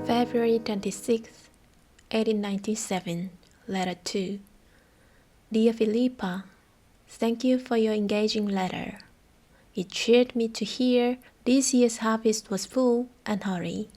February 26th, 1897, Letter 2. Dear Philippa, thank you for your engaging letter. It cheered me to hear this year's harvest was full and hearty.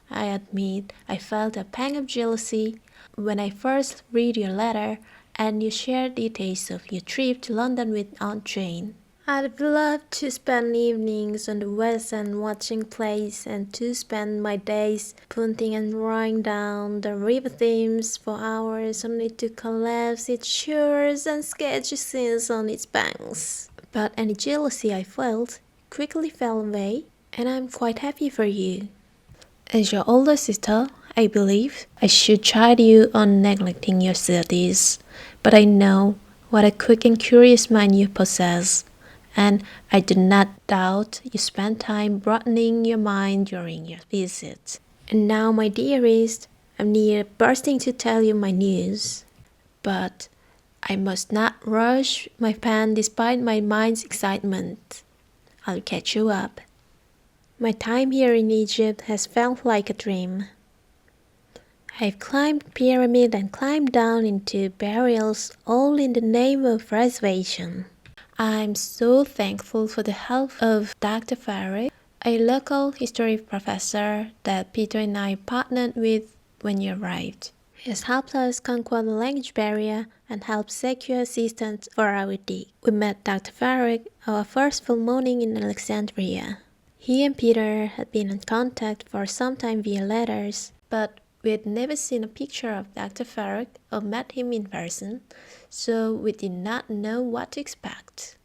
I admit I felt a pang of jealousy when I first read your letter and you shared details of your trip to London with Aunt Jane. I'd love to spend evenings on the West End watching plays and to spend my days punting and rowing down the river Thames for hours only to collapse its shores and sketch scenes on its banks. But any jealousy I felt quickly fell away, and I'm quite happy for you. As your older sister, I believe I should chide you on neglecting your studies, but I know what a quick and curious mind you possess. And I do not doubt you spend time broadening your mind during your visit. And now, my dearest, I'm near bursting to tell you my news. But I must not rush my pen despite my mind's excitement. I'll catch you up. My time here in Egypt has felt like a dream. I've climbed pyramid and climbed down into burials, all in the name of preservation. I'm so thankful for the help of Dr. Farrick, a local history professor that Peter and I partnered with when you arrived. He has helped us conquer the language barrier and helped secure assistance for our dig. We met Dr. Farrick our first full morning in Alexandria. He and Peter had been in contact for some time via letters, but we had never seen a picture of Dr. Farrick or met him in person, so we did not know what to expect.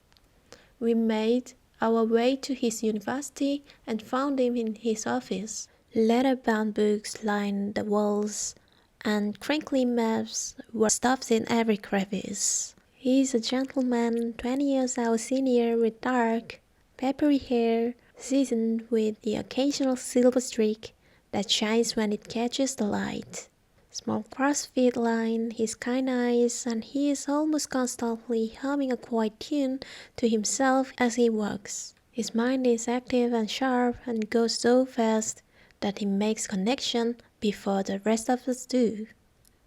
We made our way to his university and found him in his office. Leather-bound books lined the walls, and crinkly maps were stuffed in every crevice. He is a gentleman 20 years our senior with dark, peppery hair, seasoned with the occasional silver streak that shines when it catches the light. Small cross-feet line his kind eyes, and he is almost constantly humming a quiet tune to himself as he works. His mind is active and sharp and goes so fast that he makes connection before the rest of us do.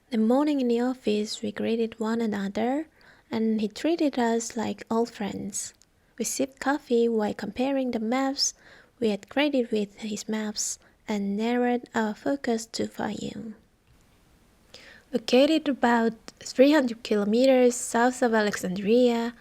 The morning in the office we greeted one another, and he treated us like old friends. We sipped coffee while comparing the maps we had created with his maps and narrowed our focus to Fayum. Located about 300 kilometers south of Alexandria,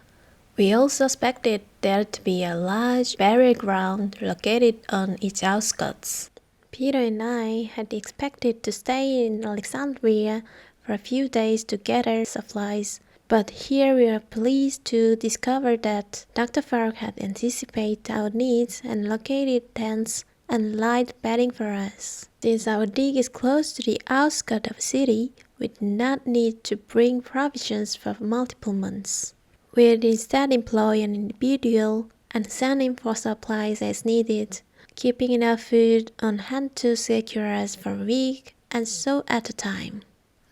we also expected there to be a large burial ground located on its outskirts. Peter and I had expected to stay in Alexandria for a few days to gather supplies, but here we are pleased to discover that Dr. Farrick had anticipated our needs and located tents and light bedding for us. Since our dig is close to the outskirts of the city, we did not need to bring provisions for multiple months. We would instead employ an individual and send him for supplies as needed, keeping enough food on hand to secure us for a week and so at a time.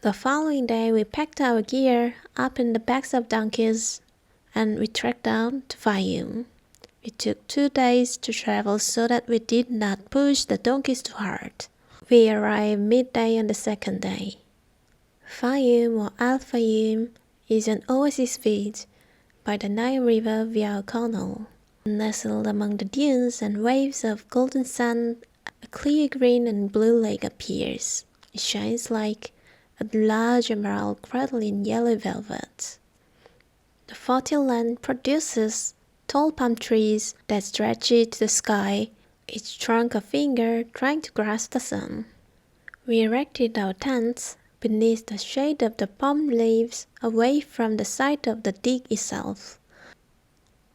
The following day we packed our gear up in the backs of donkeys and we trekked down to Fayum. It took 2 days to travel so that we did not push the donkeys too hard. We arrived midday on the second day. Fayum or Al Fayum is an oasis feed by the Nile River via O'Connell. Nestled among the dunes and waves of golden sand, a clear green and blue lake appears. It shines like a large emerald cradle in yellow velvet. The fertile land produces tall palm trees that stretch to the sky, each trunk a finger trying to grasp the sun. We erected our tents beneath the shade of the palm leaves away from the site of the dig itself.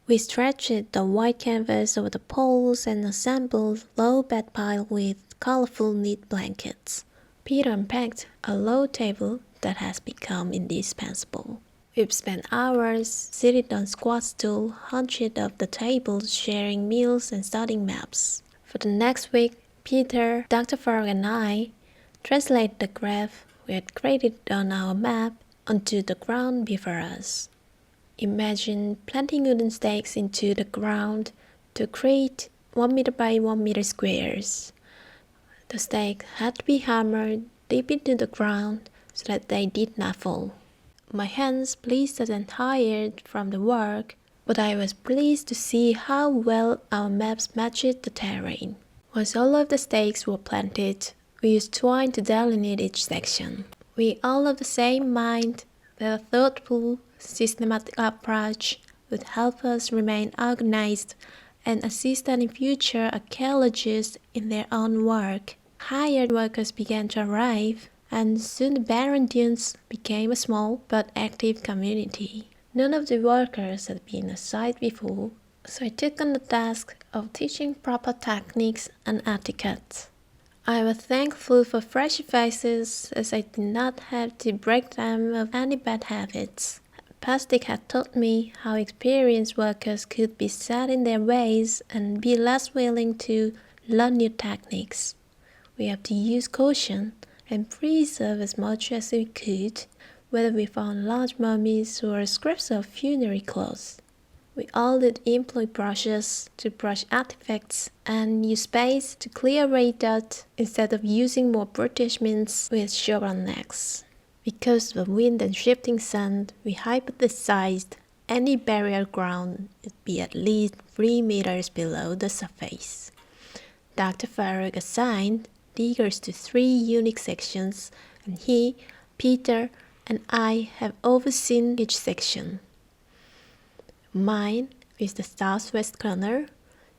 We stretched the white canvas over the poles and assembled a low bed pile with colorful knit blankets. Peter unpacked a low table that has become indispensable. We've spent hours seated on squat stool hunched off the table sharing meals and studying maps. For the next week, Peter, Dr. Farrick and I translate the graph we had created on our map onto the ground before us. Imagine planting wooden stakes into the ground to create 1 meter by 1 meter squares. The stakes had to be hammered deep into the ground so that they did not fall. My hands blistered and tired from the work, but I was pleased to see how well our maps matched the terrain. Once all of the stakes were planted, we used twine to delineate each section. We all of the same mind that a thoughtful, systematic approach would help us remain organized and assist any future archaeologists in their own work. Hired workers began to arrive, and soon the barren dunes became a small but active community. None of the workers had been a site before, so I took on the task of teaching proper techniques and etiquette. I was thankful for fresh faces as I did not have to break them of any bad habits. Plastic had taught me how experienced workers could be set in their ways and be less willing to learn new techniques. We have to use caution and preserve as much as we could, whether we found large mummies or scraps of funerary clothes. We all did employ brushes to brush artifacts and use space to clear away dirt instead of using more British mints with chevron necks. Because of the wind and shifting sand, we hypothesized any burial ground would be at least 3 meters below the surface. Dr. Farag assigned diggers to 3 unique sections, and he, Peter, and I have overseen each section. Mine is the southwest corner,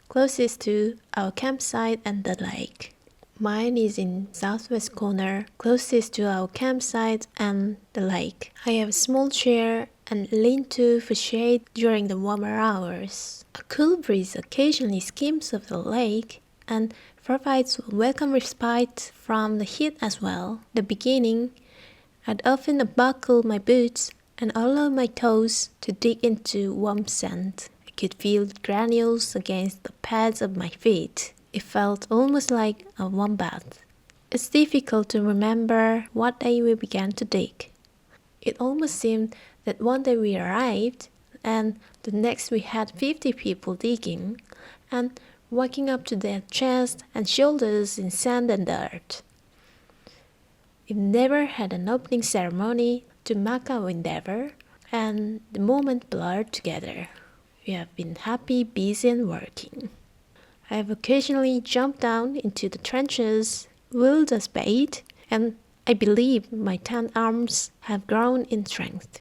closest to our campsite and the lake. Mine is in southwest corner, closest to our campsite and the lake. I have a small chair and lean-to for shade during the warmer hours. A cool breeze occasionally skims over the lake and provides a welcome respite from the heat as well. At the beginning, I'd often unbuckle my boots and allow my toes to dig into warm sand. I could feel the granules against the pads of my feet. It felt almost like a warm bath. It's difficult to remember what day we began to dig. It almost seemed that one day we arrived, and the next we had 50 people digging, and walking up to their chest and shoulders in sand and dirt. We've never had an opening ceremony to mark our endeavor, and the moment blurred together. We have been happy, busy, and working. I have occasionally jumped down into the trenches, wielded a spade, and I believe my 10 arms have grown in strength.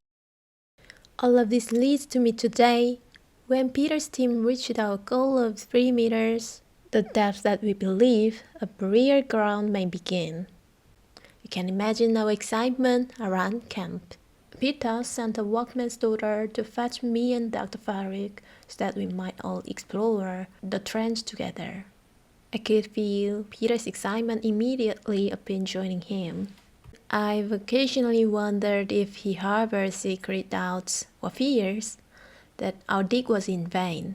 All of this leads to me today, when Peter's team reached our goal of 3 meters, the depth that we believe a burial ground may begin. You can imagine our excitement around camp. Peter sent a workman's daughter to fetch me and Dr. Farouk so that we might all explore the trench together. I could feel Peter's excitement immediately upon joining him. I've occasionally wondered if he harbored secret doubts or fears that our dig was in vain.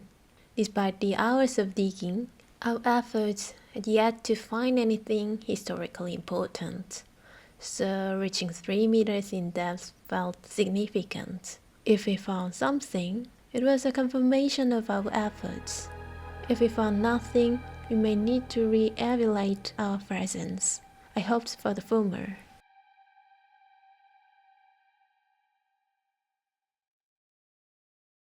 Despite the hours of digging, our efforts had yet to find anything historically important. So reaching 3 meters in depth felt significant. If we found something, it was a confirmation of our efforts. If we found nothing, we may need to re-evaluate our presence. I hoped for the former.